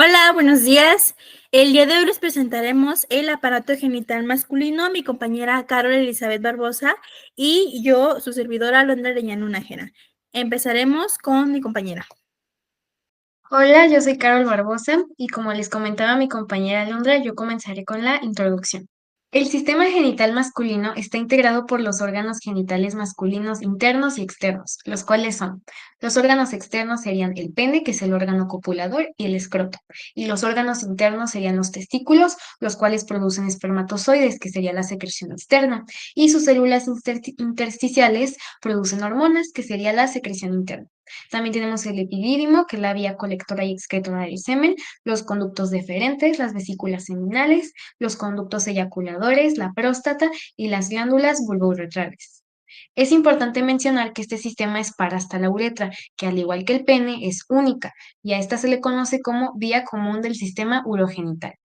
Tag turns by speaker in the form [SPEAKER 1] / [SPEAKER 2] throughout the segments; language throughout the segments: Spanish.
[SPEAKER 1] Hola, buenos días. El día de hoy les presentaremos el aparato genital masculino, mi compañera Carol Elizabeth Barbosa y yo, su servidora Londra Arellano Nájera. Empezaremos con mi compañera.
[SPEAKER 2] Hola, yo soy Carol Barbosa y como les comentaba mi compañera Alondra, yo comenzaré con la introducción. El sistema genital masculino está integrado por los órganos genitales masculinos internos y externos, los cuales son: los órganos externos serían el pene, que es el órgano copulador, y el escroto, y los órganos internos serían los testículos, los cuales producen espermatozoides, que sería la secreción externa, y sus células intersticiales producen hormonas, que sería la secreción interna. También tenemos el epidídimo, que es la vía colectora y excretora del semen, los conductos deferentes, las vesículas seminales, los conductos eyaculadores, la próstata y las glándulas vulvouretrales. Es importante mencionar que este sistema es para hasta la uretra, que al igual que el pene es única, y a esta se le conoce como vía común del sistema urogenital.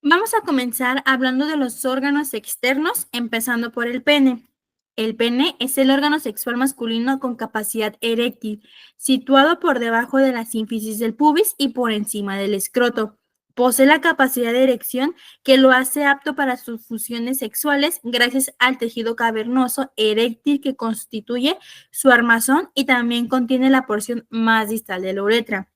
[SPEAKER 1] Vamos a comenzar hablando de los órganos externos, empezando por el pene. El pene es el órgano sexual masculino con capacidad eréctil, situado por debajo de la sínfisis del pubis y por encima del escroto. Posee la capacidad de erección que lo hace apto para sus funciones sexuales gracias al tejido cavernoso eréctil que constituye su armazón y también contiene la porción más distal de la uretra.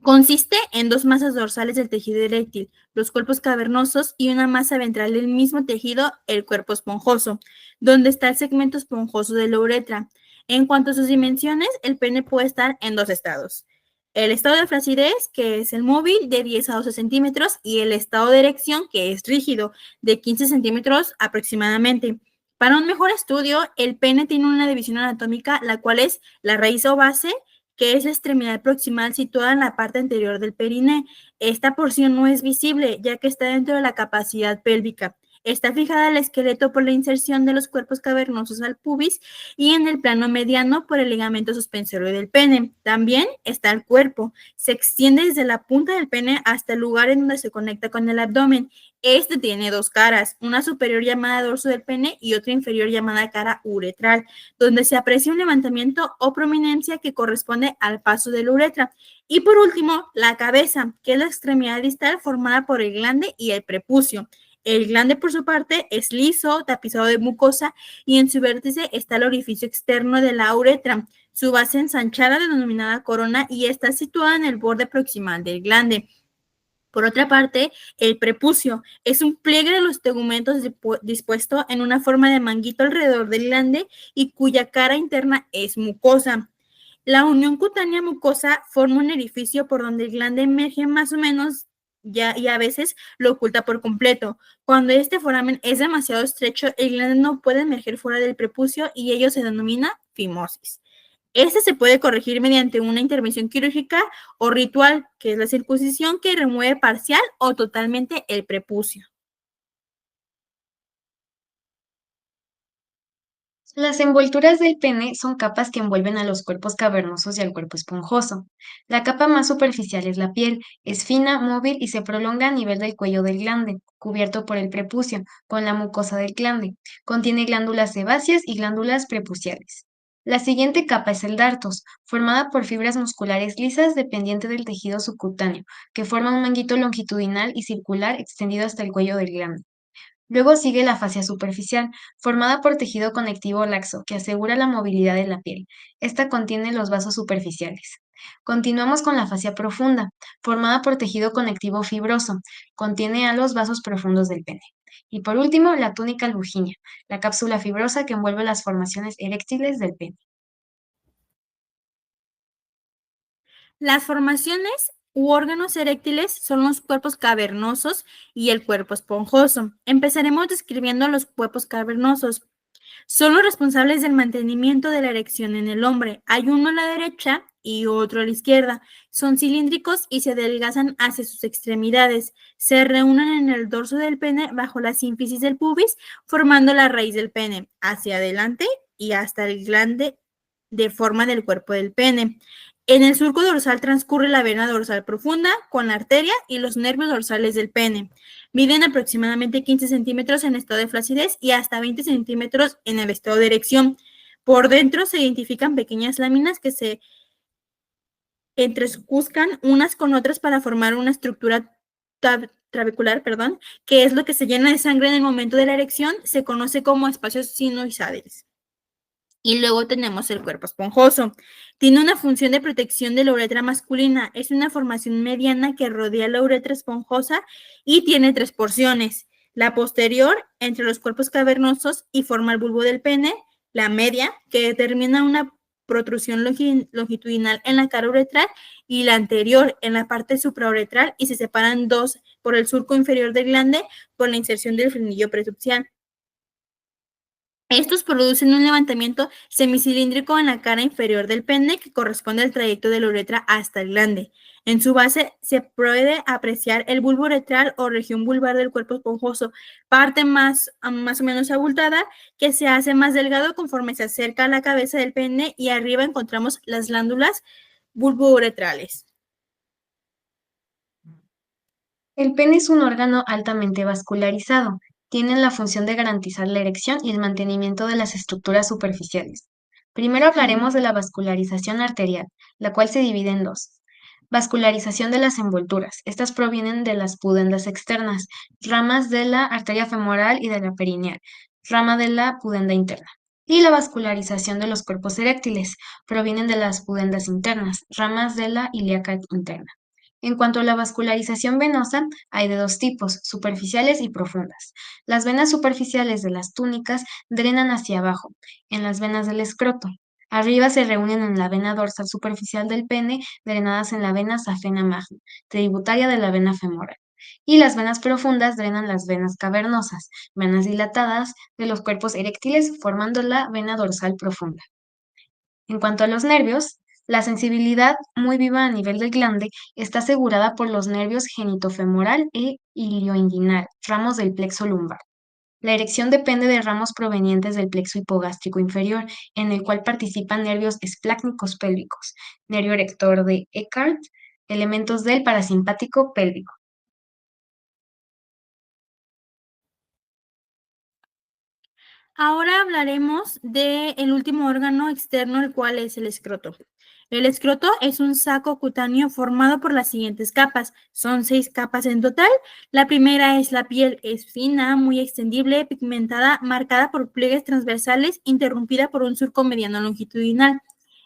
[SPEAKER 1] Consiste en dos masas dorsales del tejido eréctil, los cuerpos cavernosos, y una masa ventral del mismo tejido, el cuerpo esponjoso, donde está el segmento esponjoso de la uretra. En cuanto a sus dimensiones, el pene puede estar en dos estados: el estado de flacidez, que es el móvil, de 10 a 12 centímetros, y el estado de erección, que es rígido, de 15 centímetros aproximadamente. Para un mejor estudio, el pene tiene una división anatómica, la cual es la raíz o base, que es la extremidad proximal situada en la parte anterior del periné. Esta porción no es visible, ya que está dentro de la capacidad pélvica. Está fijada al esqueleto por la inserción de los cuerpos cavernosos al pubis y en el plano mediano por el ligamento suspensorio del pene. También está el cuerpo. Se extiende desde la punta del pene hasta el lugar en donde se conecta con el abdomen. Este tiene dos caras, una superior llamada dorso del pene y otra inferior llamada cara uretral, donde se aprecia un levantamiento o prominencia que corresponde al paso de la uretra. Y por último, la cabeza, que es la extremidad distal formada por el glande y el prepucio. El glande, por su parte, es liso, tapizado de mucosa, y en su vértice está el orificio externo de la uretra, su base ensanchada denominada corona, y está situada en el borde proximal del glande. Por otra parte, el prepucio es un pliegue de los tegumentos dispuesto en una forma de manguito alrededor del glande y cuya cara interna es mucosa. La unión cutánea mucosa forma un orificio por donde el glande emerge más o menos y a veces lo oculta por completo. Cuando este foramen es demasiado estrecho, el glande no puede emerger fuera del prepucio y ello se denomina fimosis. Este se puede corregir mediante una intervención quirúrgica o ritual, que es la circuncisión, que remueve parcial o totalmente el prepucio.
[SPEAKER 2] Las envolturas del pene son capas que envuelven a los cuerpos cavernosos y al cuerpo esponjoso. La capa más superficial es la piel, es fina, móvil y se prolonga a nivel del cuello del glande, cubierto por el prepucio, con la mucosa del glande. Contiene glándulas sebáceas y glándulas prepuciales. La siguiente capa es el dartos, formada por fibras musculares lisas dependiente del tejido subcutáneo, que forma un manguito longitudinal y circular extendido hasta el cuello del glande. Luego sigue la fascia superficial, formada por tejido conectivo laxo, que asegura la movilidad de la piel. Esta contiene los vasos superficiales. Continuamos con la fascia profunda, formada por tejido conectivo fibroso, contiene a los vasos profundos del pene. Y por último, la túnica albuginea, la cápsula fibrosa que envuelve las formaciones eréctiles del pene.
[SPEAKER 1] Las formaciones u órganos eréctiles son los cuerpos cavernosos y el cuerpo esponjoso. Empezaremos describiendo los cuerpos cavernosos. Son los responsables del mantenimiento de la erección en el hombre. Hay uno a la derecha y otro a la izquierda. Son cilíndricos y se adelgazan hacia sus extremidades. Se reúnen en el dorso del pene bajo la sínfisis del pubis, formando la raíz del pene hacia adelante y hasta el glande de forma del cuerpo del pene. En el surco dorsal transcurre la vena dorsal profunda con la arteria y los nervios dorsales del pene. Miden aproximadamente 15 centímetros en estado de flacidez y hasta 20 centímetros en el estado de erección. Por dentro se identifican pequeñas láminas entrecruzcan unas con otras para formar una estructura trabecular, perdón, que es lo que se llena de sangre en el momento de la erección, se conoce como espacios sinusoidales. Y luego tenemos el cuerpo esponjoso. Tiene una función de protección de la uretra masculina. Es una formación mediana que rodea la uretra esponjosa y tiene tres porciones. La posterior, entre los cuerpos cavernosos y forma el bulbo del pene. La media, que determina una protrusión longitudinal en la cara uretral. Y la anterior, en la parte suprauretral, y se separan dos por el surco inferior del glande por la inserción del frenillo presupcial. Estos producen un levantamiento semicilíndrico en la cara inferior del pene que corresponde al trayecto de la uretra hasta el glande. En su base se puede apreciar el bulbo uretral o región vulvar del cuerpo esponjoso, parte más o menos abultada, que se hace más delgado conforme se acerca a la cabeza del pene, y arriba encontramos las glándulas bulbouretrales.
[SPEAKER 2] El pene es un órgano altamente vascularizado. Tiene la función de garantizar la erección y el mantenimiento de las estructuras superficiales. Primero hablaremos de la vascularización arterial, la cual se divide en dos. Vascularización de las envolturas. Estas provienen de las pudendas externas, ramas de la arteria femoral y de la perineal, rama de la pudenda interna. Y la vascularización de los cuerpos eréctiles. Provienen de las pudendas internas, ramas de la ilíaca interna. En cuanto a la vascularización venosa, hay de dos tipos, superficiales y profundas. Las venas superficiales de las túnicas drenan hacia abajo, en las venas del escroto. Arriba se reúnen en la vena dorsal superficial del pene, drenadas en la vena safena magna, tributaria de la vena femoral. Y las venas profundas drenan las venas cavernosas, venas dilatadas de los cuerpos eréctiles, formando la vena dorsal profunda. En cuanto a los nervios, la sensibilidad muy viva a nivel del glande está asegurada por los nervios genitofemoral e ilioinguinal, ramos del plexo lumbar. La erección depende de ramos provenientes del plexo hipogástrico inferior, en el cual participan nervios esplácnicos pélvicos, nervio erector de Eckhart, elementos del parasimpático pélvico.
[SPEAKER 1] Ahora hablaremos del último órgano externo, el cual es el escroto. El escroto es un saco cutáneo formado por las siguientes capas. Son 6 capas en total. La primera es la piel. Es fina, muy extendible, pigmentada, marcada por pliegues transversales, interrumpida por un surco mediano longitudinal.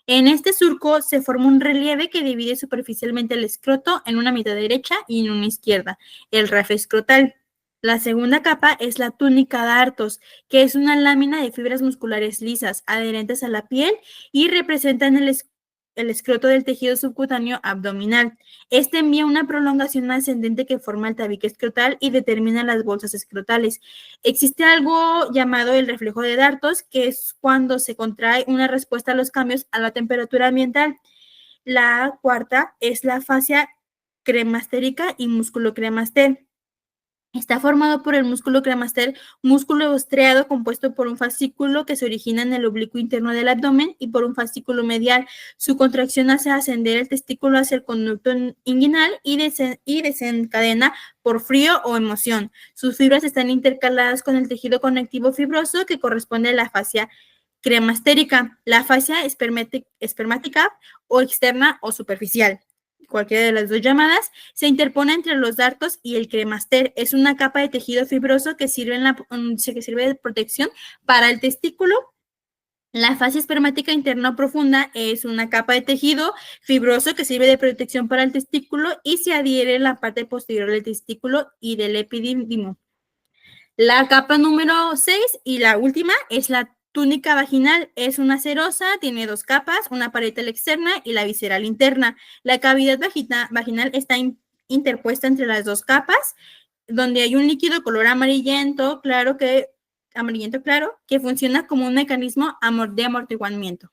[SPEAKER 1] En este surco se forma un relieve que divide superficialmente el escroto en una mitad derecha y en una izquierda, el rafe escrotal. La segunda capa es la túnica dartos, que es una lámina de fibras musculares lisas, adherentes a la piel y representan el escroto del tejido subcutáneo abdominal. Este envía una prolongación ascendente que forma el tabique escrotal y determina las bolsas escrotales. Existe algo llamado el reflejo de dartos, que es cuando se contrae una respuesta a los cambios a la temperatura ambiental. La cuarta es la fascia cremastérica y músculo cremaster. Está formado por el músculo cremaster, músculo estriado compuesto por un fascículo que se origina en el oblicuo interno del abdomen y por un fascículo medial. Su contracción hace ascender el testículo hacia el conducto inguinal y desencadena por frío o emoción. Sus fibras están intercaladas con el tejido conectivo fibroso que corresponde a la fascia cremastérica, la fascia espermática o externa o superficial. Cualquiera de las dos llamadas, se interpone entre los dartos y el cremaster. Es una capa de tejido fibroso que sirve de protección para el testículo. La fascia espermática interna o profunda es una capa de tejido fibroso que sirve de protección para el testículo y se adhiere en la parte posterior del testículo y del epidídimo. La capa número 6 y la última es la túnica vaginal. Es una serosa, tiene 2 capas, una parietal externa y la visceral interna. La cavidad vaginal está interpuesta entre las 2 capas, donde hay un líquido color amarillento claro que funciona como un mecanismo de amortiguamiento.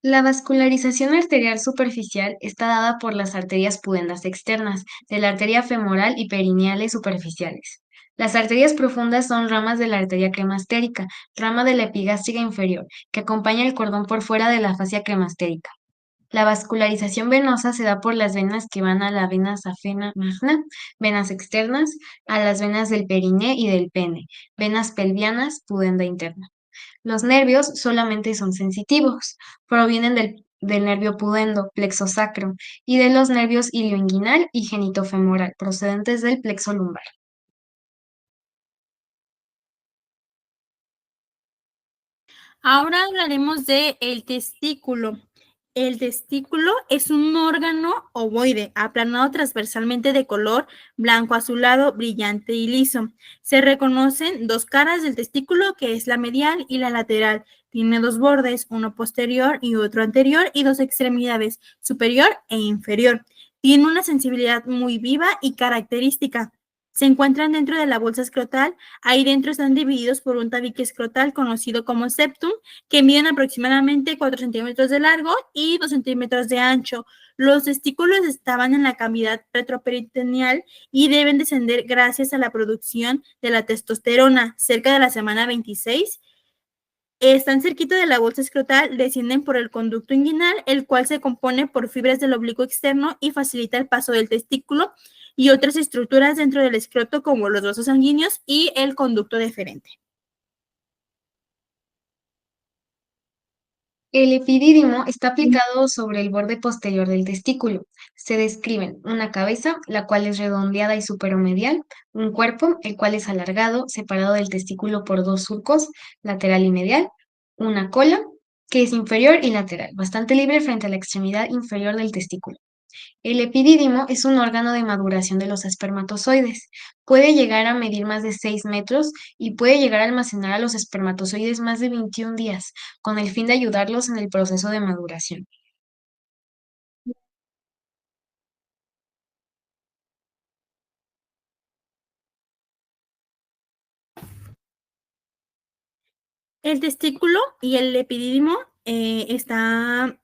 [SPEAKER 2] La vascularización arterial superficial está dada por las arterias pudendas externas, de la arteria femoral y perineales superficiales. Las arterias profundas son ramas de la arteria cremastérica, rama de la epigástrica inferior, que acompaña el cordón por fuera de la fascia cremastérica. La vascularización venosa se da por las venas que van a la vena safena magna, venas externas, a las venas del periné y del pene, venas pelvianas, pudenda interna. Los nervios solamente son sensitivos, provienen del nervio pudendo, plexo sacro, y de los nervios ilioinguinal y genitofemoral, procedentes del plexo lumbar.
[SPEAKER 1] Ahora hablaremos de el testículo. El testículo es un órgano ovoide, aplanado transversalmente de color blanco azulado, brillante y liso. Se reconocen dos caras del testículo, que es la medial y la lateral. Tiene dos bordes, uno posterior y otro anterior, y dos extremidades, superior e inferior. Tiene una sensibilidad muy viva y característica. Se encuentran dentro de la bolsa escrotal. Ahí dentro están divididos por un tabique escrotal conocido como septum, que miden aproximadamente 4 centímetros de largo y 2 centímetros de ancho. Los testículos estaban en la cavidad retroperitoneal y deben descender gracias a la producción de la testosterona cerca de la semana 26. Están cerquita de la bolsa escrotal, descienden por el conducto inguinal, el cual se compone por fibras del oblicuo externo y facilita el paso del testículo y otras estructuras dentro del escroto como los vasos sanguíneos y el conducto deferente.
[SPEAKER 2] El epidídimo está aplicado sobre el borde posterior del testículo. Se describen una cabeza, la cual es redondeada y superomedial, un cuerpo, el cual es alargado, separado del testículo por dos surcos, lateral y medial, una cola, que es inferior y lateral, bastante libre frente a la extremidad inferior del testículo. El epidídimo es un órgano de maduración de los espermatozoides. Puede llegar a medir más de 6 metros y puede llegar a almacenar a los espermatozoides más de 21 días, con el fin de ayudarlos en el proceso de maduración.
[SPEAKER 1] El testículo y el epidídimo están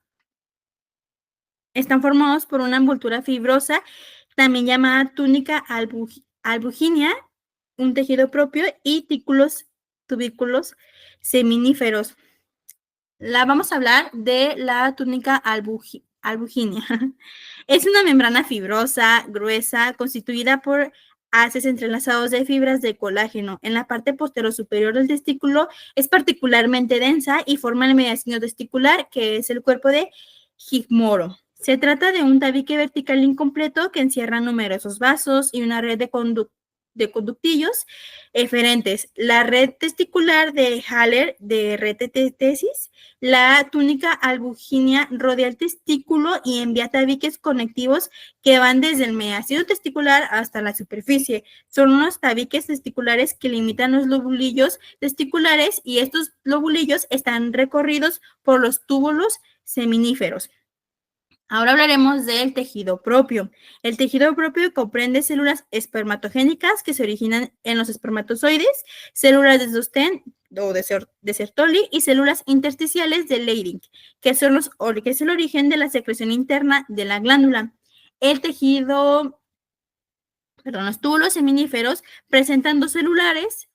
[SPEAKER 1] formados por una envoltura fibrosa, también llamada túnica albuginea, un tejido propio y tubículos seminíferos. Vamos a hablar de la túnica albuginea. Es una membrana fibrosa, gruesa, constituida por haces entrelazados de fibras de colágeno. En la parte posterior superior del testículo es particularmente densa y forma el mediastino testicular, que es el cuerpo de Higmoro. Se trata de un tabique vertical incompleto que encierra numerosos vasos y una red de conductillos eferentes. La red testicular de Haller de retetesis, la túnica albuginea rodea el testículo y envía tabiques conectivos que van desde el mediastino testicular hasta la superficie. Son unos tabiques testiculares que limitan los lobulillos testiculares y estos lobulillos están recorridos por los túbulos seminíferos. Ahora hablaremos del tejido propio. El tejido propio comprende células espermatogénicas que se originan en los espermatozoides, células de sostén o de Sertoli y células intersticiales de Leydig, que es el origen de la secreción interna de la glándula. Los túbulos seminíferos presentan dos celulares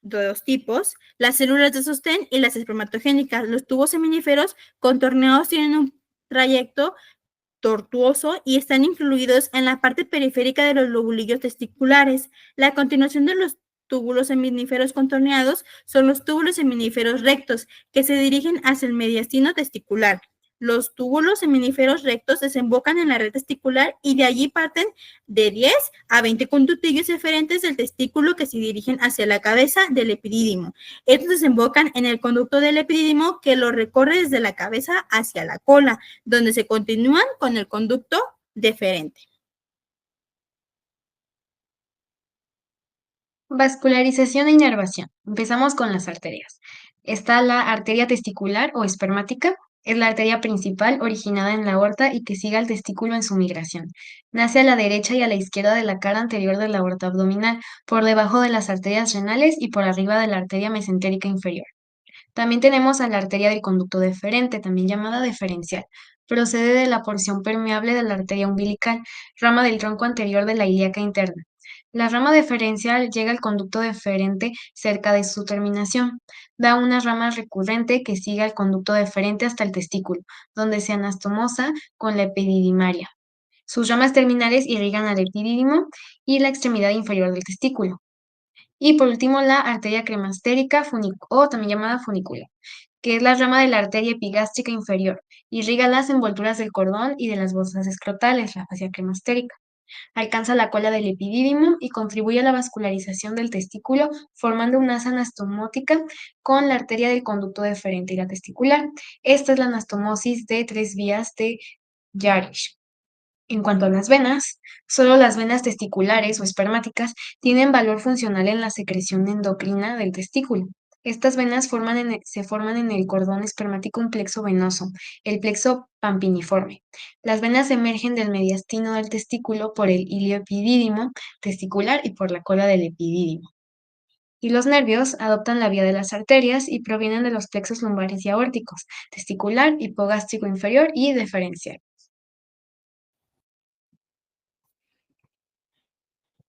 [SPEAKER 1] de dos tipos, las células de sostén y las espermatogénicas. Los tubos seminíferos contorneados tienen un trayecto tortuoso y están incluidos en la parte periférica de los lobulillos testiculares. La continuación de los túbulos seminíferos contorneados son los túbulos seminíferos rectos, que se dirigen hacia el mediastino testicular. Los túbulos seminíferos rectos desembocan en la red testicular y de allí parten de 10 a 20 conductillos eferentes del testículo que se dirigen hacia la cabeza del epidídimo. Estos desembocan en el conducto del epidídimo que lo recorre desde la cabeza hacia la cola, donde se continúan con el conducto deferente.
[SPEAKER 2] Vascularización e inervación. Empezamos con las arterias. Está la arteria testicular o espermática. Es la arteria principal originada en la aorta y que sigue al testículo en su migración. Nace a la derecha y a la izquierda de la cara anterior de la aorta abdominal, por debajo de las arterias renales y por arriba de la arteria mesentérica inferior. También tenemos a la arteria del conducto deferente, también llamada deferencial. Procede de la porción permeable de la arteria umbilical, rama del tronco anterior de la ilíaca interna. La rama deferencial llega al conducto deferente cerca de su terminación. Da una rama recurrente que sigue al conducto deferente hasta el testículo, donde se anastomosa con la epididimaria. Sus ramas terminales irrigan al epidídimo y la extremidad inferior del testículo. Y por último, la arteria cremastérica o también llamada funicula, que es la rama de la arteria epigástrica inferior. Irriga las envolturas del cordón y de las bolsas escrotales, la fascia cremastérica. Alcanza la cola del epidídimo y contribuye a la vascularización del testículo, formando una asa anastomótica con la arteria del conducto deferente y la testicular. Esta es la anastomosis de 3 vías de Jarisch. En cuanto a las venas, solo las venas testiculares o espermáticas tienen valor funcional en la secreción endocrina del testículo. Estas venas se forman en el cordón espermático un plexo venoso, el plexo pampiniforme. Las venas emergen del mediastino del testículo por el ilioepidídimo testicular y por la cola del epidídimo. Y los nervios adoptan la vía de las arterias y provienen de los plexos lumbares y aórticos, testicular, hipogástrico inferior y deferencial.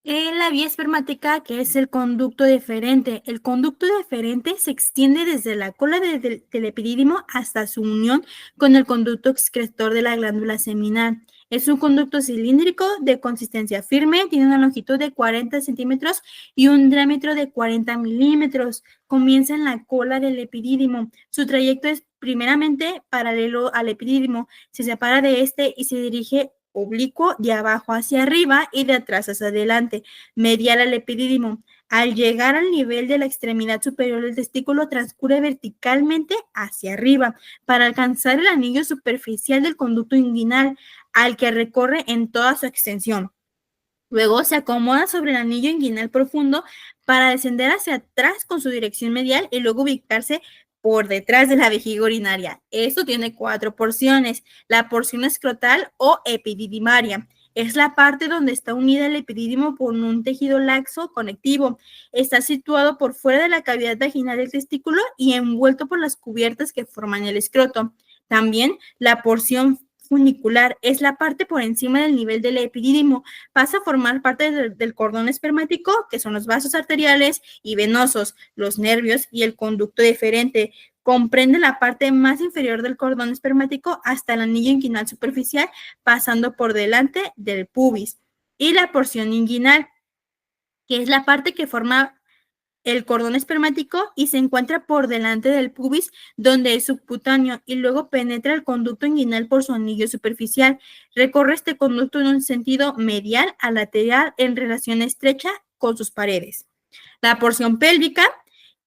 [SPEAKER 1] La vía espermática, que es el conducto deferente. El conducto deferente se extiende desde la cola del epidídimo hasta su unión con el conducto excretor de la glándula seminal. Es un conducto cilíndrico de consistencia firme, tiene una longitud de 40 centímetros y un diámetro de 40 milímetros. Comienza en la cola del epidídimo. Su trayecto es primeramente paralelo al epidídimo, se separa de este y se dirige oblicuo de abajo hacia arriba y de atrás hacia adelante, medial al epidídimo. Al llegar al nivel de la extremidad superior del testículo, transcurre verticalmente hacia arriba para alcanzar el anillo superficial del conducto inguinal, al que recorre en toda su extensión. Luego se acomoda sobre el anillo inguinal profundo para descender hacia atrás con su dirección medial y luego ubicarse por detrás de la vejiga urinaria. Esto tiene 4 porciones. La porción escrotal o epididimaria es la parte donde está unida el epidídimo por un tejido laxo conectivo. Está situado por fuera de la cavidad vaginal del testículo y envuelto por las cubiertas que forman el escroto. También la porción funicular es la parte por encima del nivel del epidídimo. Pasa a formar parte del cordón espermático, que son los vasos arteriales y venosos, los nervios y el conducto deferente. Comprende la parte más inferior del cordón espermático hasta el anillo inguinal superficial, pasando por delante del pubis. Y la porción inguinal, que es la parte que forma el cordón espermático y se encuentra por delante del pubis, donde es subcutáneo, y luego penetra el conducto inguinal por su anillo superficial. Recorre este conducto en un sentido medial a lateral en relación estrecha con sus paredes. La porción pélvica,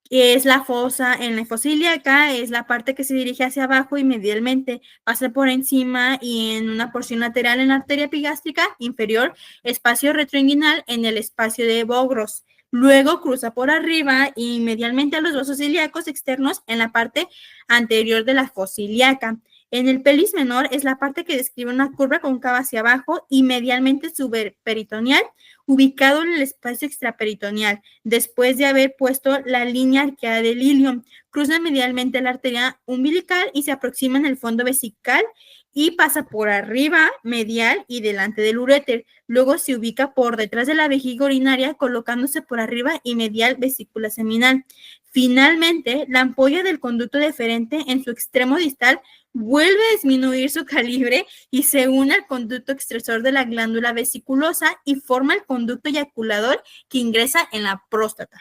[SPEAKER 1] que es la fosa en la fosa ilíaca, es la parte que se dirige hacia abajo y medialmente, pasa por encima y en una porción lateral en la arteria epigástrica inferior, espacio retroinguinal en el espacio de Bogros. Luego cruza por arriba y medialmente a los vasos ilíacos externos en la parte anterior de la fosa ilíaca. En el pelvis menor es la parte que describe una curva cóncava hacia abajo y medialmente subperitoneal, ubicado en el espacio extraperitoneal, después de haber puesto la línea arqueada del ilium. Cruza medialmente la arteria umbilical y se aproxima en el fondo vesical y pasa por arriba, medial y delante del uréter. Luego se ubica por detrás de la vejiga urinaria, colocándose por arriba y medial vesícula seminal. Finalmente, la ampolla del conducto deferente en su extremo distal vuelve a disminuir su calibre y se une al conducto extresor de la glándula vesiculosa y forma el conducto eyaculador que ingresa en la próstata.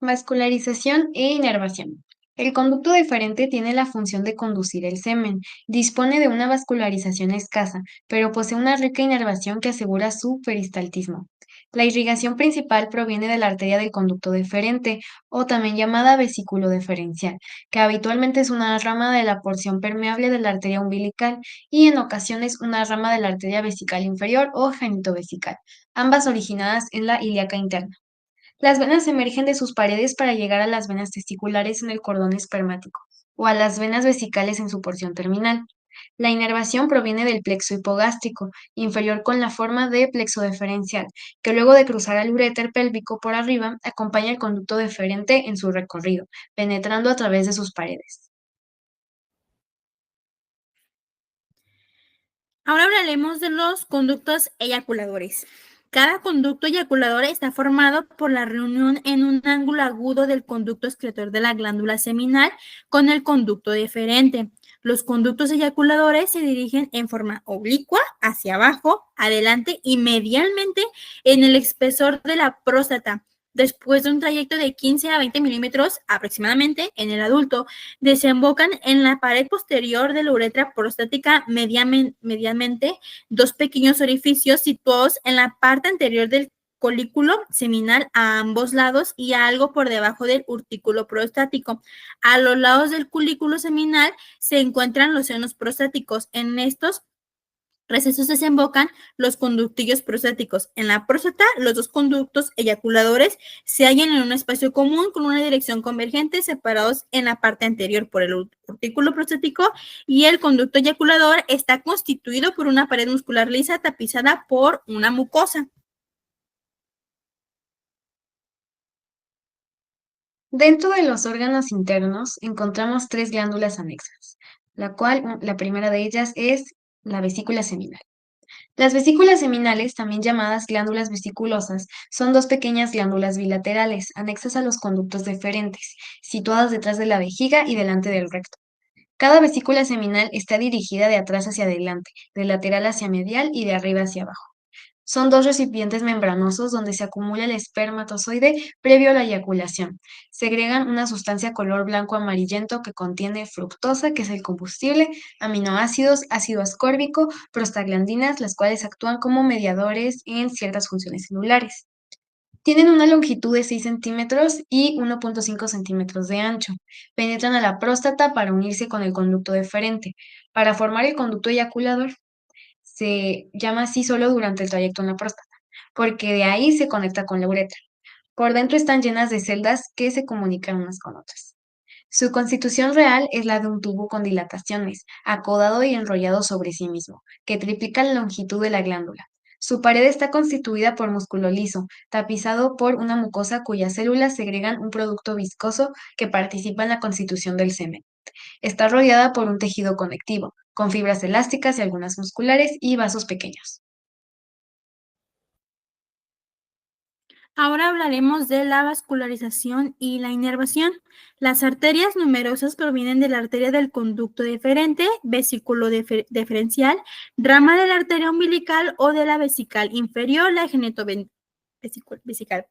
[SPEAKER 2] Vascularización e inervación. El conducto deferente tiene la función de conducir el semen. Dispone de una vascularización escasa, pero posee una rica inervación que asegura su peristaltismo. La irrigación principal proviene de la arteria del conducto deferente, o también llamada vesículo deferencial, que habitualmente es una rama de la porción permeable de la arteria umbilical y en ocasiones una rama de la arteria vesical inferior o genitovesical, ambas originadas en la ilíaca interna. Las venas emergen de sus paredes para llegar a las venas testiculares en el cordón espermático o a las venas vesicales en su porción terminal. La inervación proviene del plexo hipogástrico inferior con la forma de plexo deferencial, que luego de cruzar al uréter pélvico por arriba, acompaña el conducto deferente en su recorrido, penetrando a través de sus paredes.
[SPEAKER 1] Ahora hablaremos de los conductos eyaculadores. Cada conducto eyaculador está formado por la reunión en un ángulo agudo del conducto excretor de la glándula seminal con el conducto deferente. Los conductos eyaculadores se dirigen en forma oblicua hacia abajo, adelante y medialmente en el espesor de la próstata. Después de un trayecto de 15 a 20 milímetros aproximadamente en el adulto, desembocan en la pared posterior de la uretra prostática medianamente dos pequeños orificios situados en la parte anterior del colículo seminal a ambos lados y algo por debajo del urtículo prostático. A los lados del colículo seminal se encuentran los senos prostáticos. En estos recesos desembocan los conductillos prostáticos. En la próstata, los dos conductos eyaculadores se hallan en un espacio común con una dirección convergente, separados en la parte anterior por el urtículo prostático, y el conducto eyaculador está constituido por una pared muscular lisa tapizada por una mucosa.
[SPEAKER 2] Dentro de los órganos internos encontramos tres glándulas anexas, la primera de ellas es la vesícula seminal. Las vesículas seminales, también llamadas glándulas vesiculosas, son dos pequeñas glándulas bilaterales anexas a los conductos deferentes, situadas detrás de la vejiga y delante del recto. Cada vesícula seminal está dirigida de atrás hacia adelante, de lateral hacia medial y de arriba hacia abajo. Son dos recipientes membranosos donde se acumula el espermatozoide previo a la eyaculación. Segregan una sustancia color blanco amarillento que contiene fructosa, que es el combustible, aminoácidos, ácido ascórbico, prostaglandinas, las cuales actúan como mediadores en ciertas funciones celulares. Tienen una longitud de 6 centímetros y 1,5 centímetros de ancho. Penetran a la próstata para unirse con el conducto deferente, para formar el conducto eyaculador. Se llama así solo durante el trayecto en la próstata, porque de ahí se conecta con la uretra. Por dentro están llenas de celdas que se comunican unas con otras. Su constitución real es la de un tubo con dilataciones, acodado y enrollado sobre sí mismo, que triplica la longitud de la glándula. Su pared está constituida por músculo liso, tapizado por una mucosa cuyas células segregan un producto viscoso que participa en la constitución del semen. Está rodeada por un tejido conectivo, con fibras elásticas y algunas musculares y vasos pequeños.
[SPEAKER 1] Ahora hablaremos de la vascularización y la inervación. Las arterias numerosas provienen de la arteria del conducto deferente, vesículo deferencial, rama de la arteria umbilical o de la vesical inferior, la vesical.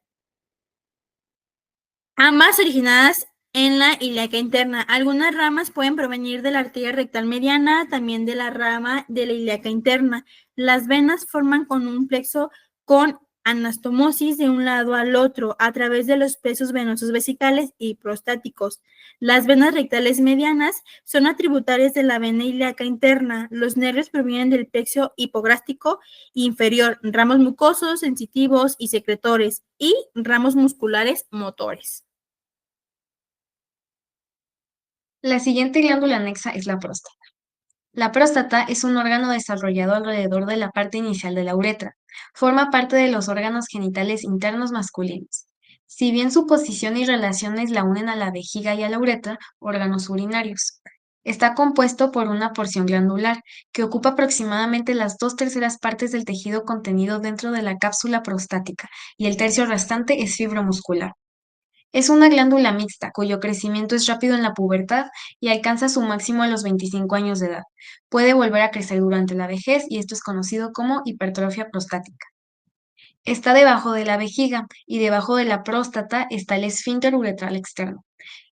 [SPEAKER 1] Ambas originadas en la ilíaca interna. Algunas ramas pueden provenir de la arteria rectal mediana, también de la rama de la ilíaca interna. Las venas forman con un plexo con anastomosis de un lado al otro a través de los plexos venosos vesicales y prostáticos. Las venas rectales medianas son atributarias de la vena ilíaca interna. Los nervios provienen del plexo hipográstico inferior, ramos mucosos, sensitivos y secretores, y ramos musculares motores.
[SPEAKER 2] La siguiente glándula anexa es la próstata. La próstata es un órgano desarrollado alrededor de la parte inicial de la uretra. Forma parte de los órganos genitales internos masculinos. Si bien su posición y relaciones la unen a la vejiga y a la uretra, órganos urinarios. Está compuesto por una porción glandular que ocupa aproximadamente las 2/3 partes del tejido contenido dentro de la cápsula prostática y el tercio restante es fibromuscular. Es una glándula mixta cuyo crecimiento es rápido en la pubertad y alcanza su máximo a los 25 años de edad. Puede volver a crecer durante la vejez y esto es conocido como hipertrofia prostática. Está debajo de la vejiga y debajo de la próstata está el esfínter uretral externo.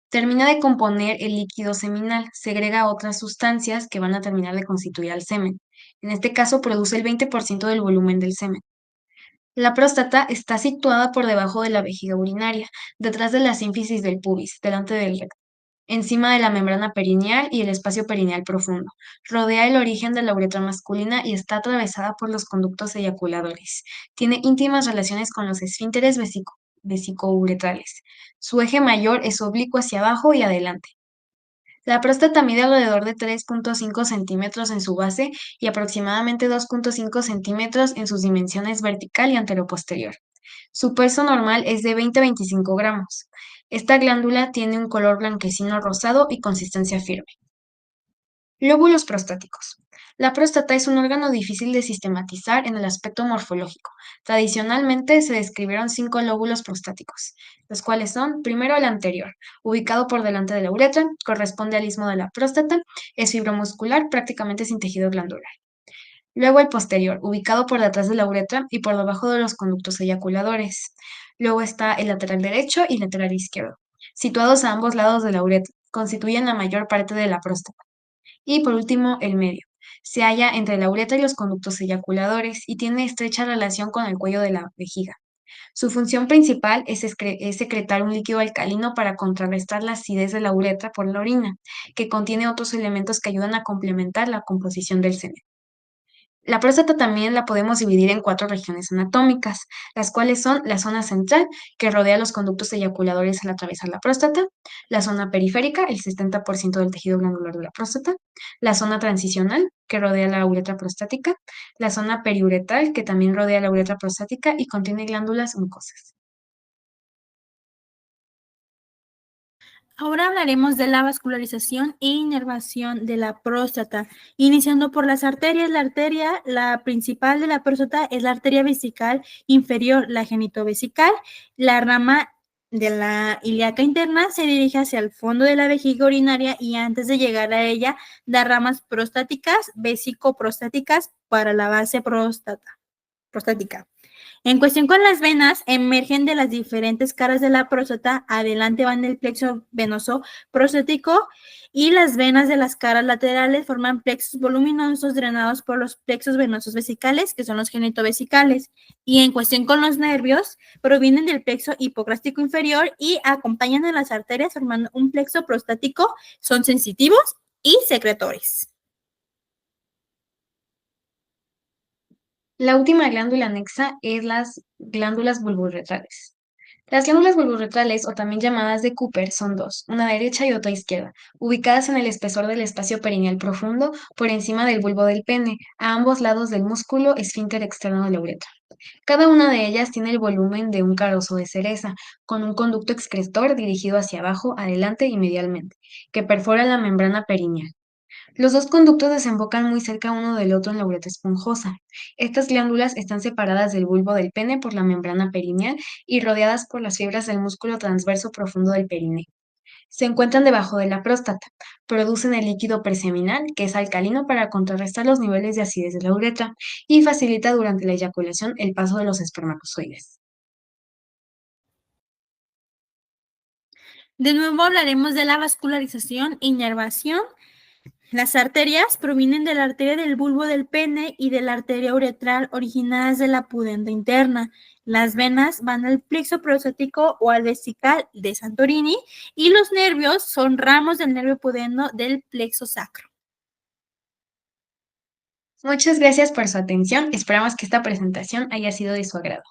[SPEAKER 2] Termina de componer el líquido seminal, segrega otras sustancias que van a terminar de constituir al semen. En este caso produce el 20% del volumen del semen. La próstata está situada por debajo de la vejiga urinaria, detrás de la sínfisis del pubis, delante del recto, encima de la membrana perineal y el espacio perineal profundo. Rodea el origen de la uretra masculina y está atravesada por los conductos eyaculadores. Tiene íntimas relaciones con los esfínteres vesicouretrales. Su eje mayor es oblicuo hacia abajo y adelante. La próstata mide alrededor de 3,5 centímetros en su base y aproximadamente 2,5 centímetros en sus dimensiones vertical y anteroposterior. Su peso normal es de 20 a 25 gramos. Esta glándula tiene un color blanquecino rosado y consistencia firme. Lóbulos prostáticos. La próstata es un órgano difícil de sistematizar en el aspecto morfológico. Tradicionalmente se describieron 5 lóbulos prostáticos, los cuales son, primero el anterior, ubicado por delante de la uretra, corresponde al istmo de la próstata, es fibromuscular, prácticamente sin tejido glandular. Luego el posterior, ubicado por detrás de la uretra y por debajo de los conductos eyaculadores. Luego está el lateral derecho y lateral izquierdo, situados a ambos lados de la uretra, constituyen la mayor parte de la próstata. Y por último, el medio. Se halla entre la uretra y los conductos eyaculadores y tiene estrecha relación con el cuello de la vejiga. Su función principal es secretar un líquido alcalino para contrarrestar la acidez de la uretra por la orina, que contiene otros elementos que ayudan a complementar la composición del semen. La próstata también la podemos dividir en 4 regiones anatómicas, las cuales son la zona central, que rodea los conductos eyaculadores al atravesar la próstata, la zona periférica, el 70% del tejido glandular de la próstata, la zona transicional, que rodea la uretra prostática, la zona periuretral, que también rodea la uretra prostática y contiene glándulas mucosas.
[SPEAKER 1] Ahora hablaremos de la vascularización e inervación de la próstata, iniciando por las arterias. La arteria, la principal de la próstata es la arteria vesical inferior, la genitovesical. La rama de la ilíaca interna se dirige hacia el fondo de la vejiga urinaria y antes de llegar a ella da ramas prostáticas, vesicoprostáticas para la base prostática. En cuestión con las venas, emergen de las diferentes caras de la próstata, adelante van el plexo venoso prostático y las venas de las caras laterales forman plexos voluminosos drenados por los plexos venosos vesicales, que son los genitovesicales. Y en cuestión con los nervios, provienen del plexo hipocrástico inferior y acompañan a las arterias formando un plexo prostático, son sensitivos y secretores.
[SPEAKER 2] La última glándula anexa es las glándulas bulborretrales. Las glándulas bulborretrales, o también llamadas de Cooper, son dos, una derecha y otra izquierda, ubicadas en el espesor del espacio perineal profundo, por encima del bulbo del pene, a ambos lados del músculo esfínter externo de la uretra. Cada una de ellas tiene el volumen de un carozo de cereza, con un conducto excretor dirigido hacia abajo, adelante y medialmente, que perfora la membrana perineal. Los dos conductos desembocan muy cerca uno del otro en la uretra esponjosa. Estas glándulas están separadas del bulbo del pene por la membrana perineal y rodeadas por las fibras del músculo transverso profundo del perineo. Se encuentran debajo de la próstata. Producen el líquido preseminal, que es alcalino para contrarrestar los niveles de acidez de la uretra y facilita durante la eyaculación el paso de los espermatozoides.
[SPEAKER 1] De nuevo hablaremos de la vascularización e inervación. Las arterias provienen de la arteria del bulbo del pene y de la arteria uretral originadas de la pudenda interna. Las venas van al plexo prostático o al vesical de Santorini y los nervios son ramos del nervio pudendo del plexo sacro.
[SPEAKER 2] Muchas gracias por su atención. Esperamos que esta presentación haya sido de su agrado.